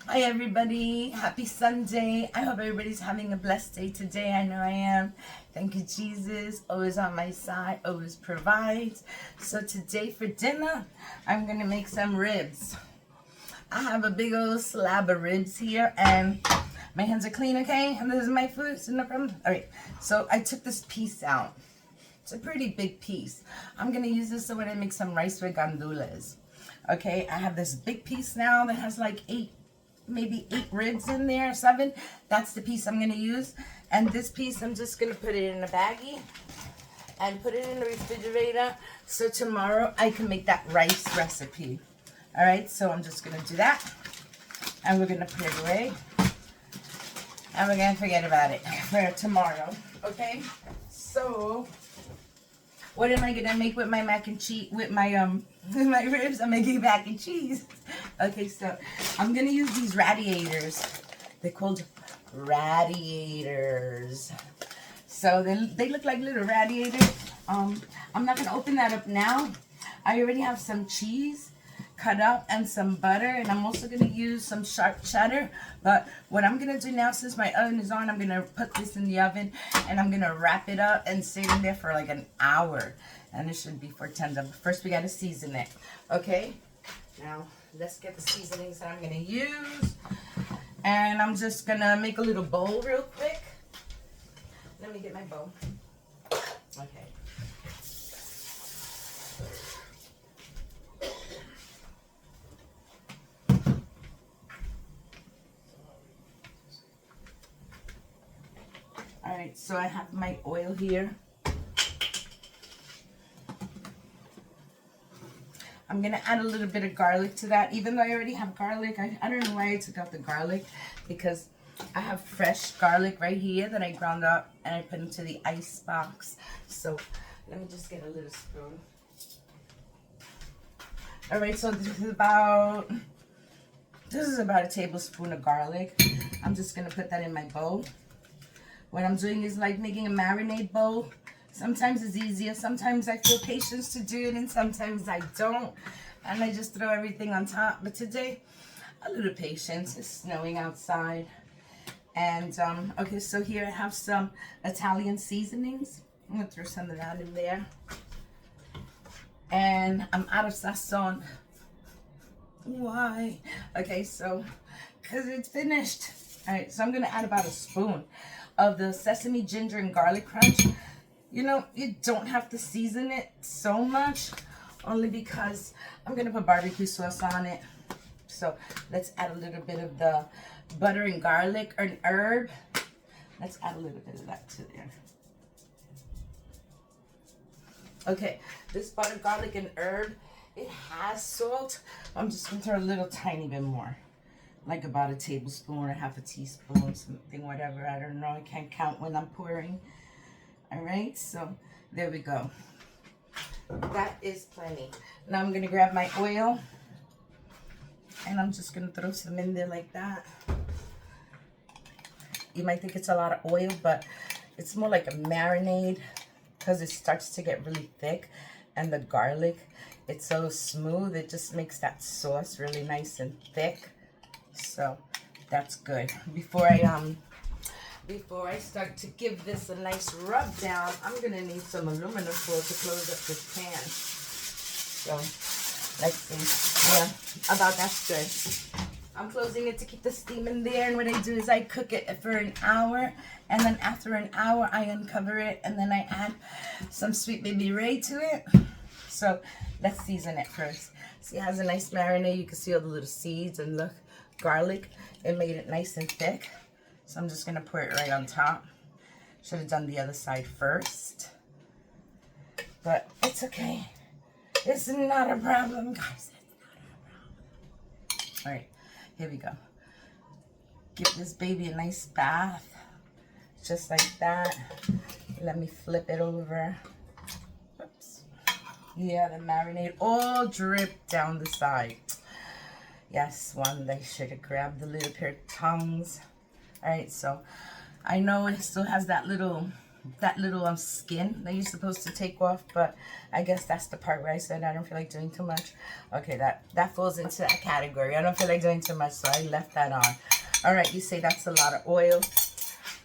Hi everybody, happy Sunday. I hope everybody's having a blessed day today. I know I am. Thank you, Jesus. Always on my side, always provides. So today for dinner, I'm gonna make some ribs. I have a big old slab of ribs here and my hands are clean, okay? And this is my food, so no problem. All right, so I took this piece out. It's a pretty big piece. I'm gonna use this so when I make some rice with gandules. Okay, I have this big piece now that has like maybe 8 ribs in there, 7. That's the piece I'm gonna use. And this piece, I'm just gonna put it in a baggie and put it in the refrigerator so tomorrow I can make that rice recipe. All right, so I'm just gonna do that and we're gonna put it away and we're gonna forget about it for tomorrow, okay? So, what am I gonna make with my mac and cheese, with my with my ribs? I'm making mac and cheese. Okay, so I'm gonna use these radiators. They're called radiators. So they look like little radiators. I'm not gonna open that up now. I already have some cheese cut up and some butter, and I'm also gonna use some sharp cheddar. But what I'm gonna do now, since my oven is on, I'm gonna put this in the oven and I'm gonna wrap it up and stay in there for like an hour, and it should be for tender. But first we gotta season it. Okay, now let's get the seasonings that I'm gonna use, and I'm just gonna make a little bowl real quick. Let me get my bowl. Okay. All right, so I have my oil here. I'm gonna add a little bit of garlic to that, even though I already have garlic. I don't know why I took out the garlic, because I have fresh garlic right here that I ground up and I put into the ice box. So let me just get a little spoon. All right, so this is about a tablespoon of garlic. I'm just gonna put that in my bowl. What I'm doing is like making a marinade bowl. Sometimes it's easier. Sometimes I feel patience to do it, and sometimes I don't. And I just throw everything on top. But today, a little patience. It's snowing outside. And, okay, so here I have some Italian seasonings. I'm going to throw some of that in there. And I'm out of sazon. Why? Okay, so, because it's finished. All right, so I'm going to add about a spoon of the sesame, ginger, and garlic crunch. You know, you don't have to season it so much, only because I'm going to put barbecue sauce on it. So let's add a little bit of the butter and garlic or an herb. Let's add a little bit of that to there. Okay, this butter, garlic, and herb, it has salt. I'm just going to throw a little tiny bit more. Like about a tablespoon or half a teaspoon, something, whatever. I don't know. I can't count when I'm pouring. All right, so there we go. That is plenty. Now I'm going to grab my oil. And I'm just going to throw some in there like that. You might think it's a lot of oil, but it's more like a marinade because it starts to get really thick. And the garlic, it's so smooth. It just makes that sauce really nice and thick. So that's good. Before I start to give this a nice rub down, I'm gonna need some aluminum foil to close up this pan. So let's see. Yeah, about that's good. I'm closing it to keep the steam in there, and what I do is I cook it for an hour, and then after an hour I uncover it, and then I add some Sweet Baby Ray to it. So let's season it first. See, it has a nice marinade. You can see all the little seeds and the garlic. It made it nice and thick. So I'm just going to pour it right on top. Should have done the other side first. But it's okay. It's not a problem, guys. It's not a problem. All right, here we go. Give this baby a nice bath. Just like that. Let me flip it over. Oops. Yeah, the marinade all dripped down the side. Yes, one, they should have grabbed the little pair of tongs. All right, so I know it still has that little that little skin that you're supposed to take off, but I guess that's the part where I said I don't feel like doing too much. Okay, that falls into that category. I don't feel like doing too much, so I left that on. All right, you say that's a lot of oil.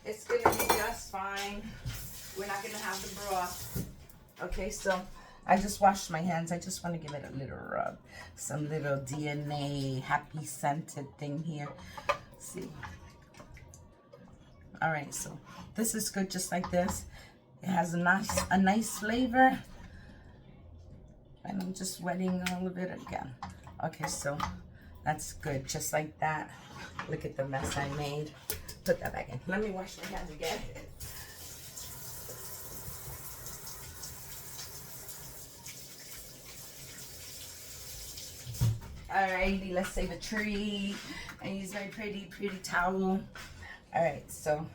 It's gonna be just fine. We're not gonna have the broth. Okay, so I just washed my hands. I just want to give it a little rub. Some little DNA happy scented thing here. See. All right, so this is good just like this. It has a nice flavor. And I'm just wetting a little bit again. Okay, so that's good just like that. Look at the mess I made. Put that back in. Let me wash my hands again. Alrighty, let's save a tree and use my pretty towel. All right, so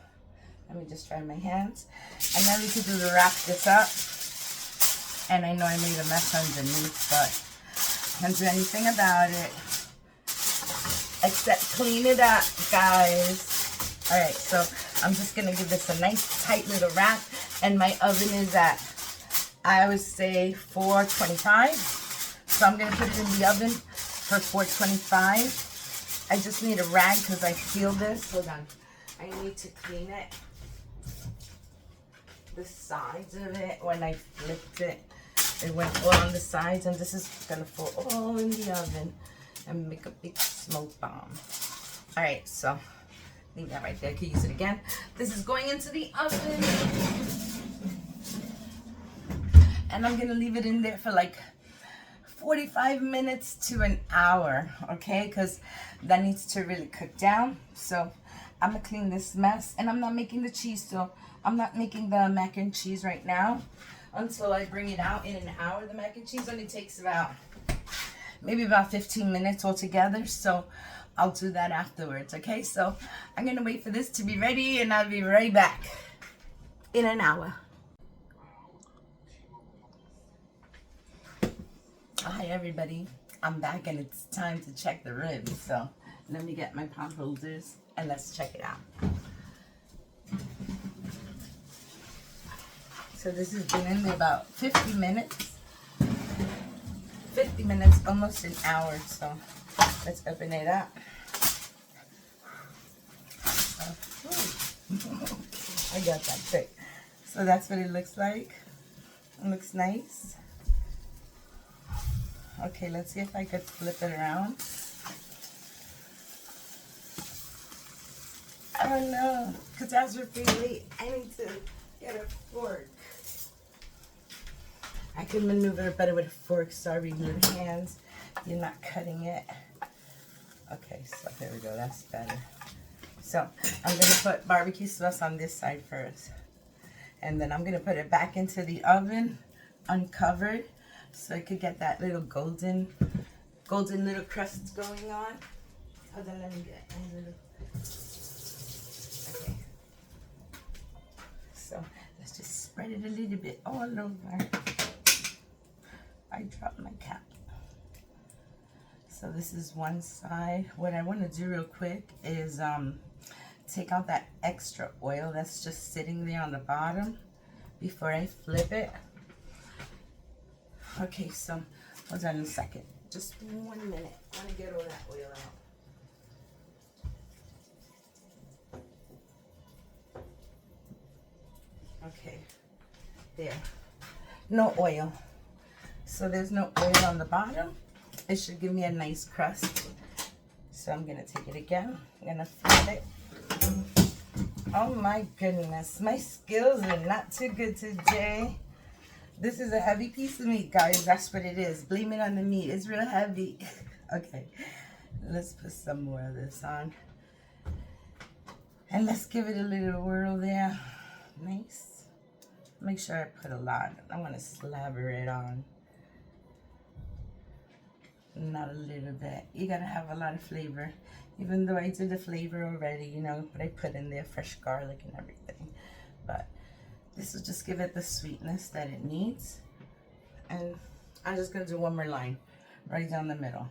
let me just dry my hands. And then we could do the wrap this up. And I know I made a mess underneath, but I can't do anything about it. Except clean it up, guys. All right, so I'm just gonna give this a nice tight little wrap. And my oven is at, I would say 425. So I'm gonna put it in the oven for 425. I just need a rag because I feel this. Hold on. I need to clean it. The sides of it, when I flipped it, it went all on the sides, and this is gonna fall all in the oven and make a big smoke bomb. All right, so leave that right there. I could use it again. This is going into the oven, and I'm gonna leave it in there for like 45 minutes to an hour, okay? Because that needs to really cook down. So I'm gonna clean this mess, and I'm not making the cheese, so I'm not making the mac and cheese right now until I bring it out in an hour. The mac and cheese only takes maybe about 15 minutes altogether, so I'll do that afterwards, okay? So I'm gonna wait for this to be ready, and I'll be right back in an hour. Hi everybody, I'm back, and it's time to check the ribs. So let me get my pot holders and let's check it out. So this has been in there about 50 minutes. 50 minutes, almost an hour. So let's open it up. I got that quick. So that's what it looks like. It looks nice. Okay, let's see if I could flip it around. I don't know, catastrophe. I need to get a fork. I can maneuver better with a fork. Sorry, your hands. You're not cutting it. Okay, so there we go. That's better. So I'm going to put barbecue sauce on this side first. And then I'm going to put it back into the oven, uncovered, so I could get that little golden little crust going on. Hold on, let me get a little. Okay. So let's just spread it a little bit all over. I dropped my cap. So this is one side. What I want to do real quick is take out that extra oil that's just sitting there on the bottom before I flip it. Okay, so hold on a second. Just 1 minute. I want to get all that oil out. Okay, there. No oil. So there's no oil on the bottom. It should give me a nice crust. So I'm going to take it again. I'm going to flip it. Oh my goodness. My skills are not too good today. This is a heavy piece of meat, guys. That's what it is. Blame it on the meat. It's real heavy. Okay. Let's put some more of this on. And let's give it a little whirl there. Nice. Make sure I put a lot. I'm going to slabber it on. Not a little bit. You gotta have a lot of flavor. Even though I did the flavor already, you know, but I put in there fresh garlic and everything. But this will just give it the sweetness that it needs. And I'm just gonna do one more line right down the middle.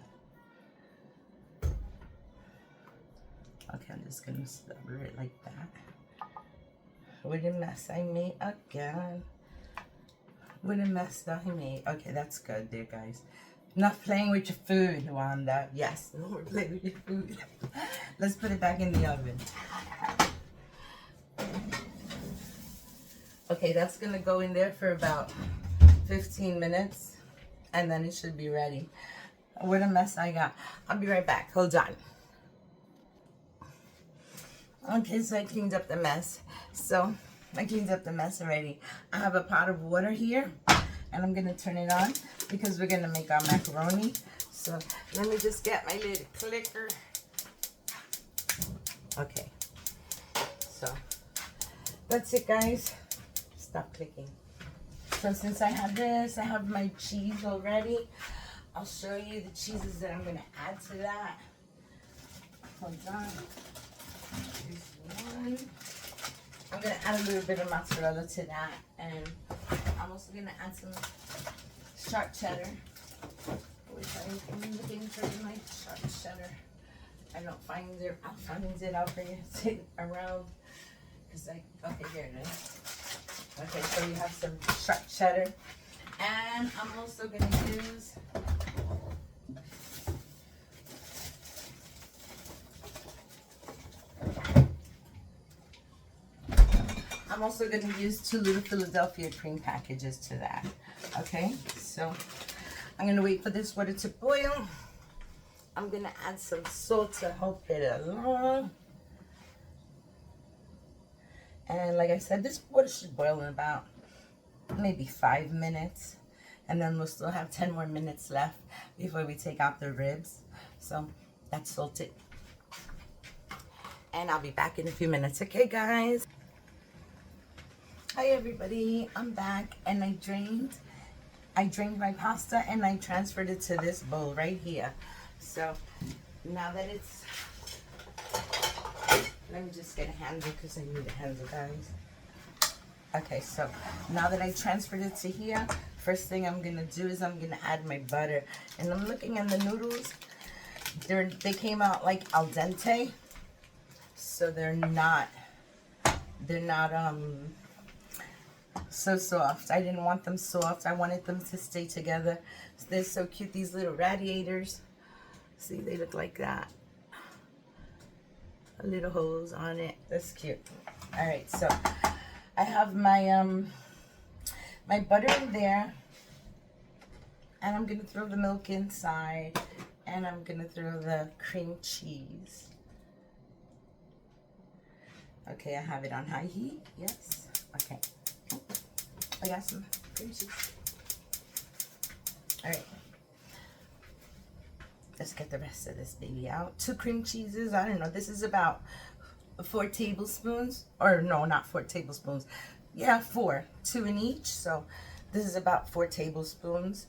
Okay, I'm just gonna slabber it like that. What a mess I made again. What a mess that I made. Okay, that's good there, guys. Not playing with your food, Wanda. Yes, no more playing with your food. Let's put it back in the oven. Okay, that's gonna go in there for about 15 minutes and then it should be ready. What a mess I got. I'll be right back. Hold on. Okay, so I cleaned up the mess. So I cleaned up the mess already. I have a pot of water here and I'm gonna turn it on because we're gonna make our macaroni. So let me just get my little clicker. Okay, so that's it, guys. Stop clicking. So since I have this, I have my cheese already. I'll show you the cheeses that I'm gonna add to that. Hold on. Here's one. I'm gonna add a little bit of mozzarella to that, and I'm also gonna add some sharp cheddar, which I'm looking for my sharp cheddar. I don't find it. I'll find it out for you. Sit around, cause okay, here it is. Okay, so we have some sharp cheddar, and I'm also gonna use two little Philadelphia cream packages to that. Okay, so I'm gonna wait for this water to boil. I'm gonna add some salt to help it along. And like I said, this water should boil in about maybe 5 minutes. And then we'll still have 10 more minutes left before we take out the ribs. So that's salted. And I'll be back in a few minutes. Okay, guys? Hi, everybody. I'm back and I drained my pasta and I transferred it to this bowl right here. So now that it's... Let me just get a handle because I need a handle, guys. Okay, so now that I transferred it to here, first thing I'm gonna do is I'm gonna add my butter. And I'm looking at the noodles. They came out like al dente, so they're not so soft. I didn't want them soft. I wanted them to stay together. So they're so cute. These little radiators. See, they look like that. Little holes on it. That's cute. All right, so I have my my butter in there, and I'm gonna throw the milk inside, and I'm gonna throw the cream cheese. Okay, I have it on high heat. Yes. Okay. I got some cream cheese. All right. Let's get the rest of this baby out. 2 cream cheeses. I don't know. This is about 4 tablespoons. Or no, not 4 tablespoons. Yeah, 4. 2 in each. So this is about 4 tablespoons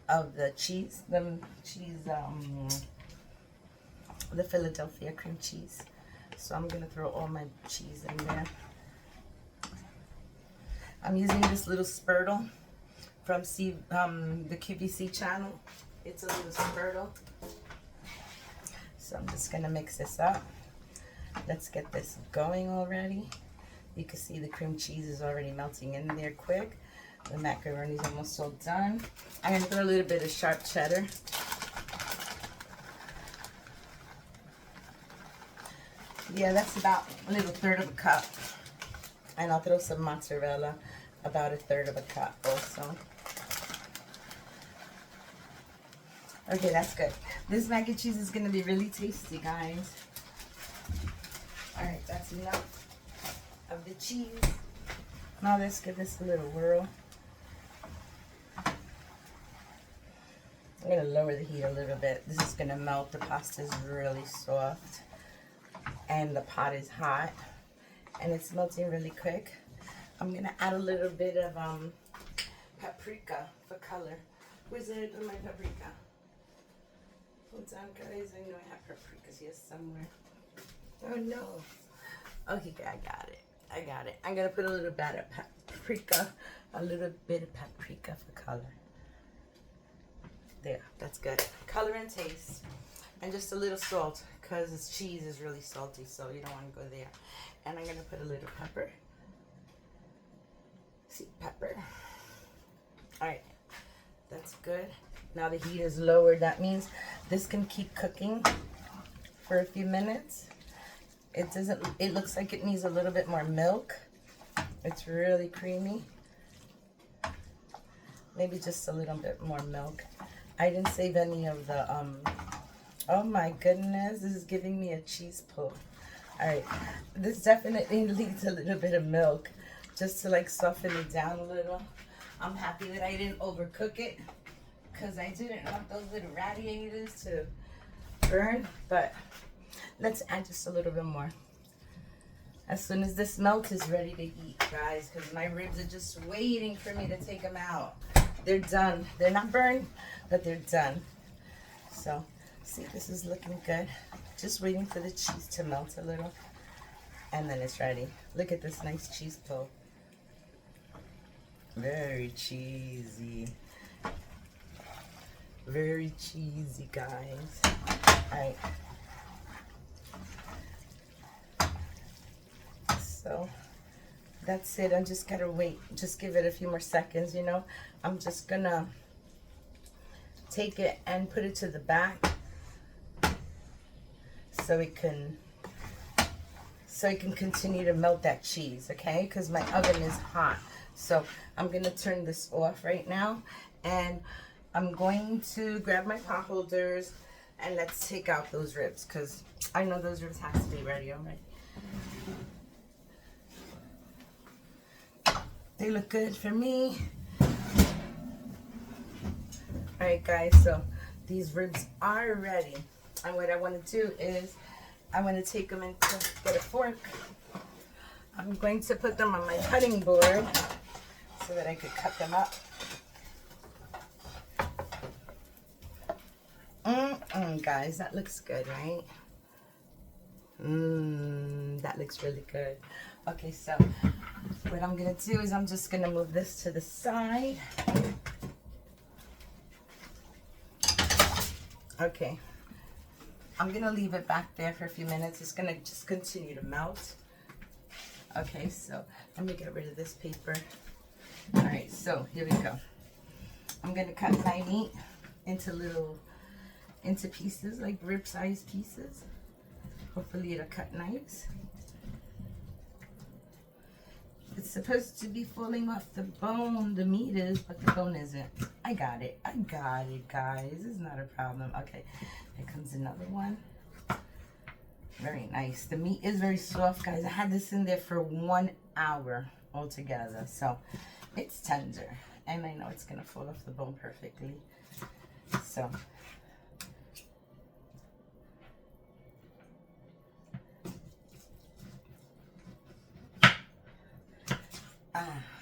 of the cheese. The Philadelphia cream cheese. So I'm going to throw all my cheese in there. I'm using this little spurtle from the QVC channel. It's a little spurtle. So I'm just gonna mix this up. Let's get this going already. You can see the cream cheese is already melting in there quick. The macaroni is almost all done. I'm gonna put a little bit of sharp cheddar. Yeah, that's about a little 1/3 of a cup. And I'll throw some mozzarella, about 1/3 of a cup also. Okay, that's good. This mac and cheese is going to be really tasty, guys. All right, that's enough of the cheese. Now let's give this a little whirl. I'm going to lower the heat a little bit. This is going to melt. The pasta is really soft. And the pot is hot. And it's melting really quick. I'm going to add a little bit of paprika for color. Where's it in my paprika? Hold on, guys. I know I have paprikas here somewhere. Oh, no. Okay, I got it. I got it. I'm going to put a little bit of paprika. A little bit of paprika for color. There. That's good. Color and taste. And just a little salt, because this cheese is really salty, so you don't want to go there. And I'm going to put a little pepper. See, pepper. All right, that's good. Now the heat is lowered. That means this can keep cooking for a few minutes. It looks like it needs a little bit more milk. It's really creamy. Maybe just a little bit more milk. I didn't save any of the, oh my goodness, this is giving me a cheese pull. All right, this definitely needs a little bit of milk just to like soften it down a little. I'm happy that I didn't overcook it because I didn't want those little radiators to burn, but let's add just a little bit more. As soon as this milk is ready to eat, guys, because my ribs are just waiting for me to take them out. They're done. They're not burned, but they're done. So, see, this is looking good. Just waiting for the cheese to melt a little, and then it's ready. Look at this nice cheese pull. Very cheesy. Very cheesy, guys. All right. So that's it. I'm just gotta wait. Just give it a few more seconds, you know. I'm just gonna take it and put it to the back so it can continue to melt that cheese, okay? Because my oven is hot. So I'm gonna turn this off right now, and I'm going to grab my pot holders and let's take out those ribs, because I know those ribs have to be ready already. They look good for me. All right, guys, so these ribs are ready. And what I want to do is I want to take them and get a fork. I'm going to put them on my cutting board so that I could cut them up. Guys, that looks good, right? That looks really good. Okay, so what I'm gonna do is I'm just gonna move this to the side. Okay, I'm gonna leave it back there for a few minutes. It's gonna just continue to melt. Okay, so let me get rid of this paper. All right, so here we go. I'm gonna cut my meat into pieces, like rib-sized pieces. Hopefully it'll cut nice. It's supposed to be falling off the bone, the meat is, but the bone isn't. I got it, guys. It's not a problem. Okay, here comes another one. Very nice. The meat is very soft, guys. I had this in there for 1 hour altogether, so it's tender. And I know it's gonna fall off the bone perfectly. So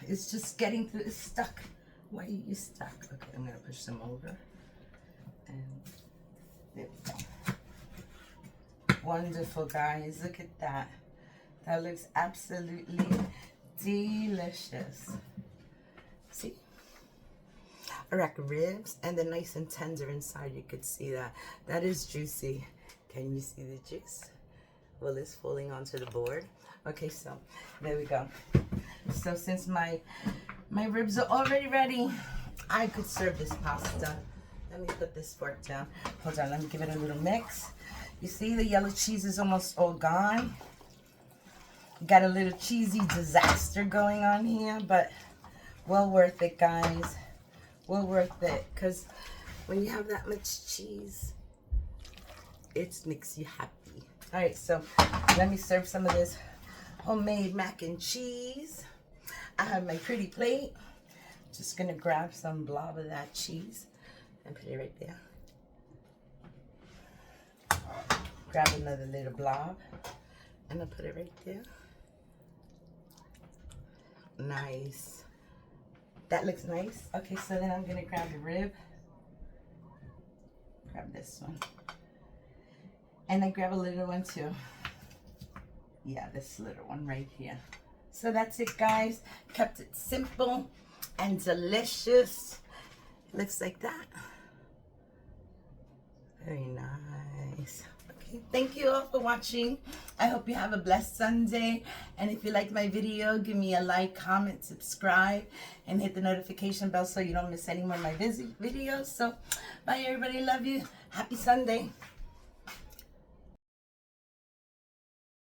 it's just getting through. It's stuck. Why are you stuck? Okay, I'm gonna push them over. And there we go. Wonderful, guys. Look at that. That looks absolutely delicious. See? A rack of ribs, and they're nice and tender inside. You could see that. That is juicy. Can you see the juice? Well, it's falling onto the board. Okay, so there we go. So since my ribs are already ready, I could serve this pasta. Let me put this fork down. Hold on, let me give it a little mix. You see the yellow cheese is almost all gone. Got a little cheesy disaster going on here, but well worth it, guys. Well worth it, because when you have that much cheese, it makes you happy. All right, so let me serve some of this homemade mac and cheese. I have my pretty plate. Just gonna grab some blob of that cheese and put it right there. Grab another little blob and I'll put it right there. Nice. That looks nice. Okay, so then I'm gonna grab the rib. Grab this one. And I grab a little one too. Yeah, this little one right here. So that's it, guys. Kept it simple and delicious. Looks like that. Very thank you all for watching. I hope you have a blessed Sunday. And if you liked my video, give me a like, comment, subscribe, and hit the notification bell so you don't miss any more of my videos. So, bye everybody. Love you. Happy Sunday.